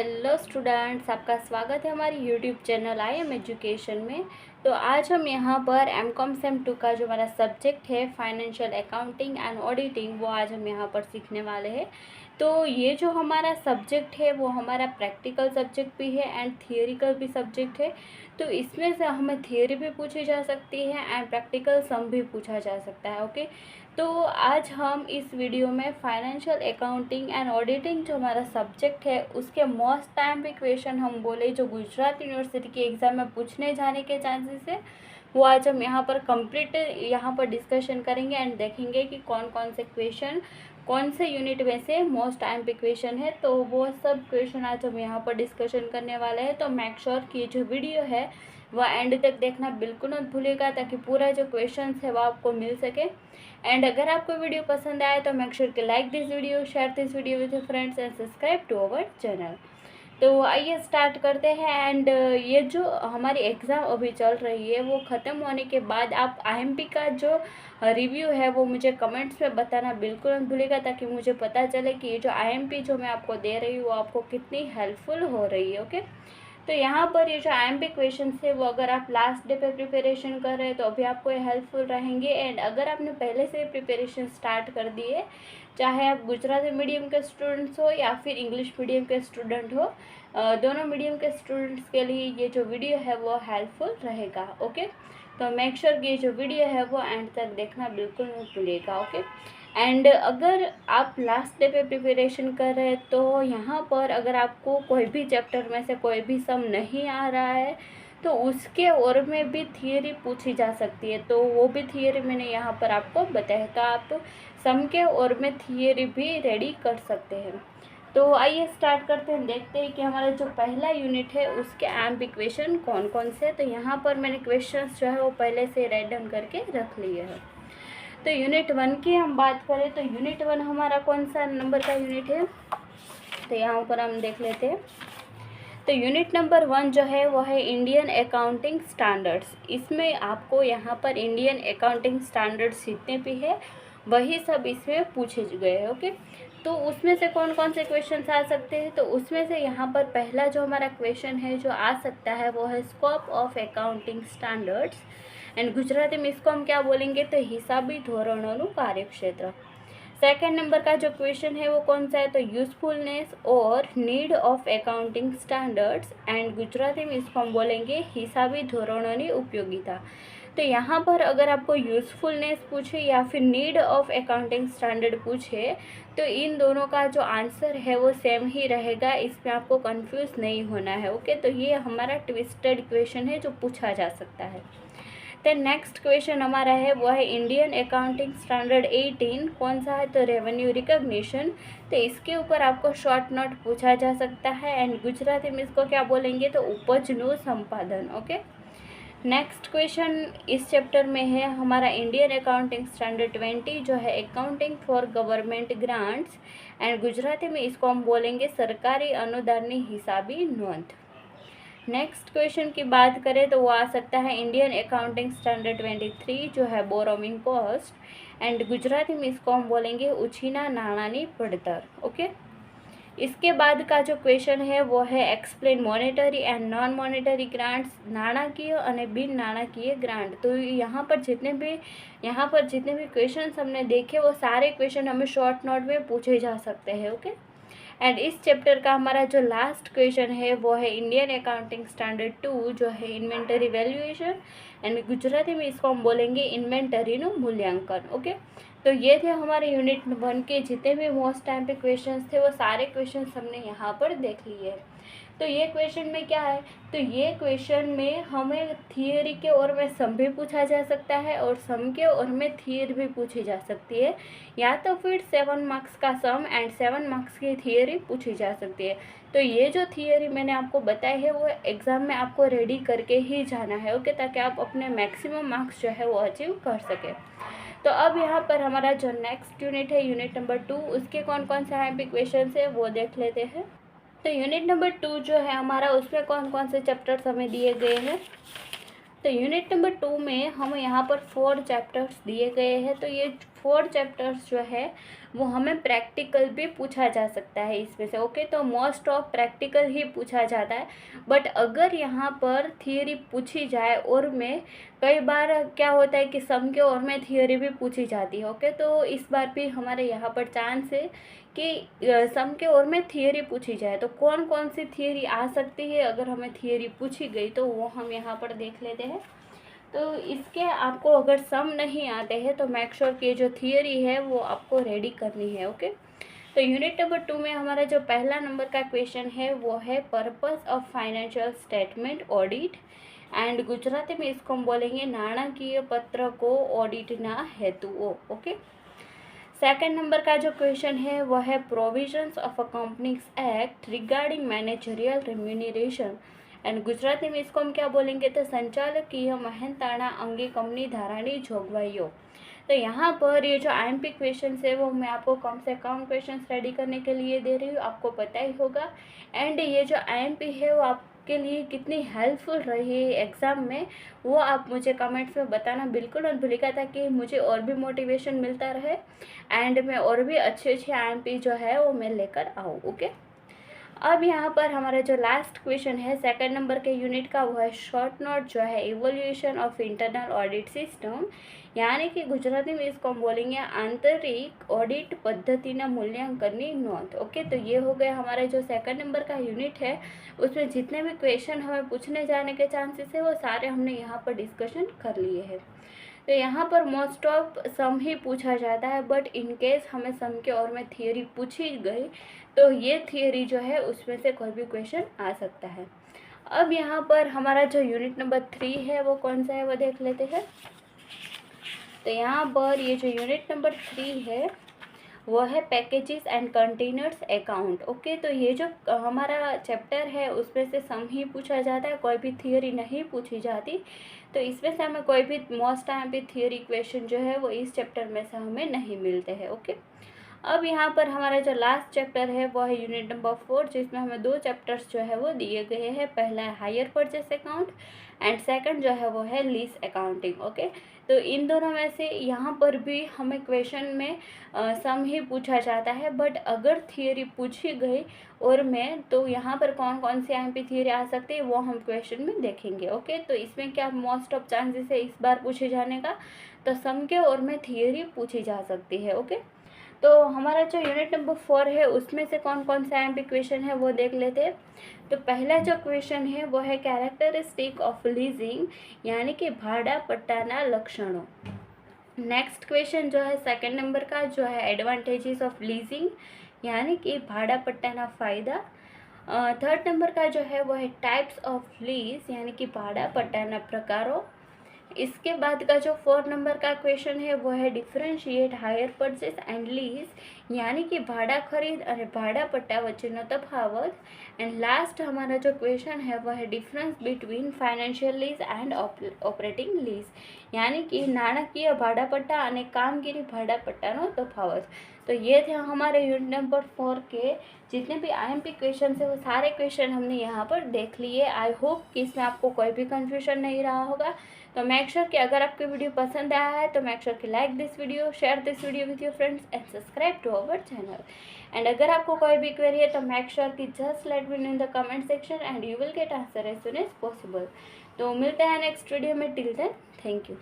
Hello students, आपका स्वागत है हमारी YouTube channel I am education में। तो आज हम यहाँ पर एम.कॉम सेम 2 का जो हमारा सब्जेक्ट है फाइनेंशियल अकाउंटिंग एंड ऑडिटिंग, वो आज हम यहाँ पर सीखने वाले हैं। तो ये जो हमारा सब्जेक्ट है वो हमारा प्रैक्टिकल सब्जेक्ट भी है एंड थियोरिकल भी सब्जेक्ट है। तो इसमें से हमें थियोरी भी पूछी जा सकती है एंड प्रैक्टिकल सम भी पूछा जा सकता है। ओके, तो आज हम इस वीडियो में फाइनेंशियल अकाउंटिंग एंड ऑडिटिंग जो हमारा सब्जेक्ट है उसके मोस्ट टाइम पे क्वेश्चन हम बोले जो गुजरात यूनिवर्सिटी के एग्ज़ाम में पूछने जाने के चांसेस है, वो आज हम यहाँ पर कंप्लीट यहाँ पर डिस्कशन करेंगे एंड देखेंगे कि कौन कौन से क्वेश्चन कौन से यूनिट में से मोस्ट टाइम पे क्वेश्चन है। तो वो सब क्वेश्चन आज हम यहाँ पर डिस्कशन करने वाले हैं। तो मेक श्योर कि जो वीडियो है वह एंड तक देखना बिल्कुल मत भूलिएगा ताकि पूरा जो क्वेश्चन है वो आपको मिल सके। एंड अगर आपको वीडियो पसंद आए तो मेक श्योर कि like this video, share this video with your friends and subscribe to our channel. तो आइए स्टार्ट करते हैं। एंड ये जो हमारी एग्ज़ाम अभी चल रही है वो ख़त्म होने के बाद आप आईएमपी का जो रिव्यू है वो मुझे कमेंट्स में बताना बिल्कुल मत भूलिएगा ताकि मुझे पता चले कि ये जो आईएमपी जो मैं आपको दे रही हूँ वो आपको कितनी हेल्पफुल हो रही है। ओके, तो यहाँ पर ये जो आईएमपी क्वेश्चन है वो अगर आप लास्ट डे पे प्रिपरेशन कर रहे हैं तो अभी आपको ये हेल्पफुल रहेंगे। एंड अगर आपने पहले से प्रिपरेशन स्टार्ट कर दी है, चाहे आप गुजराती मीडियम के स्टूडेंट्स हो या फिर इंग्लिश मीडियम के स्टूडेंट हो, दोनों मीडियम के स्टूडेंट्स के लिए ये जो वीडियो है वो हेल्पफुल रहेगा। ओके, तो मेक श्योर कि ये जो वीडियो है वो एंड तक देखना बिल्कुल मत भूलिएगा। ओके, एंड अगर आप लास्ट डे पे प्रिपरेशन कर रहे हैं तो यहाँ पर अगर आपको कोई भी चैप्टर में से कोई भी सम नहीं आ रहा है तो उसके और में भी थियरी पूछी जा सकती है। तो वो भी थियरी मैंने यहाँ पर आपको बताया, तो आप सम के और में थियरी भी रेडी कर सकते हैं। तो आइए स्टार्ट करते हैं, देखते हैं कि हमारा जो पहला यूनिट है उसके आईएमपी क्वेश्चन कौन कौन से। तो यहाँ पर मैंने क्वेश्चंस जो है वो पहले से राइट डाउन करके रख लिए हैं। तो यूनिट 1 की हम बात करें तो यूनिट 1 हमारा कौन सा नंबर का यूनिट है, तो यहाँ पर हम देख लेते हैं। तो यूनिट नंबर 1 जो है वो है इंडियन अकाउंटिंग स्टैंडर्ड्स। इसमें आपको यहाँ पर इंडियन अकाउंटिंग स्टैंडर्ड्स जितने भी है वही सब इसमें पूछे गए हैं। ओके, तो उसमें से कौन कौन से क्वेश्चन आ सकते हैं, तो उसमें से यहाँ पर पहला जो हमारा क्वेश्चन है जो आ सकता है वो है scope of accounting standards and Gujarati में इसको हम क्या बोलेंगे, तो हिसाबी धोरणों कार्यक्षेत्र। सेकेंड नंबर का जो क्वेश्चन है वो कौन सा है, तो यूजफुलनेस और need of accounting standards and Gujarati में इसको हम बोलेंगे हिसाबी धोरणों उपयोगिता। तो यहाँ पर अगर आपको यूजफुलनेस पूछे या फिर नीड ऑफ अकाउंटिंग स्टैंडर्ड पूछे तो इन दोनों का जो आंसर है वो सेम ही रहेगा, इसमें आपको कंफ्यूज नहीं होना है। ओके, तो ये हमारा ट्विस्टेड क्वेश्चन है जो पूछा जा सकता है। तो नेक्स्ट क्वेश्चन हमारा है वो है इंडियन अकाउंटिंग स्टैंडर्ड 18 कौन सा है, तो रेवेन्यू रिकॉग्निशन। तो इसके ऊपर आपको शॉर्ट नोट पूछा जा सकता है एंड गुजराती में इसको क्या बोलेंगे, तो उपजनु संपादन। ओके, नेक्स्ट क्वेश्चन इस चैप्टर में है हमारा इंडियन अकाउंटिंग स्टैंडर्ड 20 जो है accounting for government grants and Gujarati में इसको हम बोलेंगे सरकारी अनुदानी हिसाबी नोंध। नेक्स्ट क्वेश्चन की बात करें तो वो आ सकता है इंडियन अकाउंटिंग स्टैंडर्ड 23 जो है बोरोइंग कॉस्ट एंड गुजराती में इसको हम बोलेंगे उछीना नाणानी पड़तर। ओके, इसके बाद का जो क्वेश्चन है वो है explain monetary and non monetary grants, नाणाकीय और बिन नाणाकीय ग्रांट। तो यहाँ पर जितने भी क्वेश्चन हमने देखे वो सारे क्वेश्चन हमें शॉर्ट नोट में पूछे जा सकते हैं। ओके, एंड इस चैप्टर का हमारा जो लास्ट क्वेश्चन है वो है इंडियन अकाउंटिंग स्टैंडर्ड 2 जो है इन्वेंटरी वैल्यूएशन एंड गुजराती में इसको हम बोलेंगे इन्वेंटरी नु मूल्यांकन। ओके, तो ये थे हमारे यूनिट 1 के जितने भी मोस्ट टाइम पे क्वेश्चंस थे वो सारे क्वेश्चंस हमने यहाँ पर देख लिए। तो ये क्वेश्चन में क्या है, तो ये क्वेश्चन में हमें थियरी के और में सम भी पूछा जा सकता है और सम के और में थियरी भी पूछी जा सकती है, या तो फिर 7 मार्क्स का सम एंड 7 मार्क्स की थियरी पूछी जा सकती है। तो ये जो थियरी मैंने आपको बताई है वो एग्ज़ाम में आपको रेडी करके ही जाना है। ओके, ताकि आप अपने मैक्सिमम मार्क्स जो है वो अचीव कर सकें। तो अब यहाँ पर हमारा जो नेक्स्ट यूनिट है यूनिट नंबर 2 उसके कौन कौन से आईएमपी क्वेश्चन है वो देख लेते हैं। तो यूनिट नंबर 2 जो है हमारा उसमें कौन कौन से चैप्टर्स हमें दिए गए हैं, तो यूनिट नंबर 2 में हमें यहाँ पर 4 चैप्टर्स दिए गए हैं। तो ये 4 चैप्टर्स जो है वो हमें प्रैक्टिकल भी पूछा जा सकता है इसमें से। ओके, तो मोस्ट ऑफ प्रैक्टिकल ही पूछा जाता है, बट अगर यहाँ पर थियरी पूछी जाए और में कई बार क्या होता है कि सम के और में थियरी भी पूछी जाती है। ओके, तो इस बार भी हमारे यहाँ पर चांस है कि सम के और में थियरी पूछी जाए। तो कौन कौन सी थियरी आ सकती है अगर हमें थियरी पूछी गई, तो वो हम यहाँ पर देख लेते हैं। तो इसके आपको अगर सम नहीं आते हैं तो मेक श्योर कि जो थियरी है वो आपको रेडी करनी है। ओके, तो यूनिट नंबर 2 में हमारा जो पहला नंबर का क्वेश्चन है वो है purpose of financial statement audit, and Gujarati में इसको हम बोलेंगे नाણાકીય पत्र को ऑडिटना हेतुओं। ओके, सेकंड नंबर का जो क्वेश्चन है वो है provisions of a companies act regarding managerial remuneration, and Gujarati में इसको हम क्या बोलेंगे तो संचालकीय મહેનતાણા अंगे कंपनी धारानी जोगवाइयों। तो यहाँ पर ये जो आईएमपी क्वेश्चन है वो मैं आपको कम से कम क्वेश्चन रेडी करने के लिए दे रही हूँ, आपको पता ही होगा। एंड ये जो आईएमपी है वो आपके लिए कितनी हेल्पफुल रही है एग्ज़ाम में, वो आप मुझे कमेंट्स में बताना बिल्कुल मत भूलिएगा, ताकि मुझे और भी मोटिवेशन मिलता रहे एंड मैं और भी अच्छे अच्छे आईएमपी जो है वो मैं लेकर आऊँ। ओके, अब यहाँ पर हमारा जो लास्ट क्वेश्चन है सेकंड नंबर के यूनिट का वो है शॉर्ट नोट जो है evolution of internal audit system, यानी कि गुजराती में इसको हम बोलेंगे आंतरिक ऑडिट पद्धतिना मूल्यांकननी नोंध। ओके, तो ये हो गया हमारा जो सेकंड नंबर का यूनिट है, उसमें जितने भी क्वेश्चन हमें पूछने जाने के चांसेस है वो सारे हमने यहाँ पर डिस्कशन कर लिए हैं। तो यहाँ पर मोस्ट ऑफ सम ही पूछा जाता है, बट इन केस हमें सम के और में थियरी पूछी गई तो ये थियरी जो है उसमें से कोई भी क्वेश्चन आ सकता है। अब यहाँ पर हमारा जो यूनिट नंबर 3 है वो कौन सा है वो देख लेते हैं। तो यहाँ पर ये जो यूनिट नंबर 3 है वो है packages and containers account. Okay, तो ये जो हमारा चैप्टर है उसमें से सम ही पूछा जाता है, कोई भी थियरी नहीं पूछी जाती। तो इसमें से हमें कोई भी मोस्ट टाइम भी थियरी क्वेश्चन जो है वो इस चैप्टर में से हमें नहीं मिलते हैं। ओके, अब यहाँ पर हमारा जो लास्ट चैप्टर है वो है यूनिट नंबर 4, जिसमें हमें 2 चैप्टर्स जो है वो दिए गए हैं। पहला है hire purchase account and second जो है वो है लीज अकाउंटिंग। ओके, तो इन दोनों में से यहाँ पर भी हमें क्वेश्चन में सम ही पूछा जाता है, बट अगर थियरी पूछी गई और में तो यहाँ पर कौन कौन सी आईएमपी थियरी आ सकती है वो हम क्वेश्चन में देखेंगे। ओके, तो इसमें क्या मोस्ट ऑफ चांसेस है इस बार पूछे जाने का, तो सम के और में थियरी पूछी जा सकती है। ओके, तो हमारा जो यूनिट नंबर 4 है उसमें से कौन कौन से आईएमपी क्वेश्चन है वो देख लेते हैं। तो पहला जो क्वेश्चन है वो है कैरेक्टरिस्टिक ऑफ लीजिंग, यानी कि भाड़ा पट्टाना लक्षणों। नेक्स्ट क्वेश्चन जो है सेकंड नंबर का जो है एडवांटेजेस ऑफ लीजिंग, यानी कि भाड़ा पट्टाना फ़ायदा। थर्ड नंबर का जो है वो है टाइप्स ऑफ लीज, यानी कि भाड़ा पट्टाना प्रकारों। इसके बाद का जो 4 नंबर का क्वेश्चन है वो है differentiate hire purchase and lease, यानी कि भाड़ा खरीद और भाड़ा पट्टा वच्चेनो तफावत। एंड लास्ट हमारा जो क्वेश्चन है वो है difference between financial lease and operating lease, यानी कि नाણાકીય भाड़ा पट्टा और कामगीरी भाड़ा पट्टानो तफावत। तो ये थे हमारे यूनिट नंबर 4 के जितने भी आईएमपी क्वेश्चन है वो सारे क्वेश्चन हमने यहाँ पर देख लिए। आई होप कि इसमें आपको कोई भी कन्फ्यूजन नहीं रहा होगा। तो मेक श्योर कि अगर आपको वीडियो पसंद आया है तो मेक श्योर कि like this video, share this video with your friends and subscribe to our channel. And अगर आपको कोई भी क्वेरी है तो मेक श्योर कि just let me know in the comment section and you will get answer as soon as possible. तो मिलते हैं नेक्स्ट वीडियो में, टिल देन थैंक यू।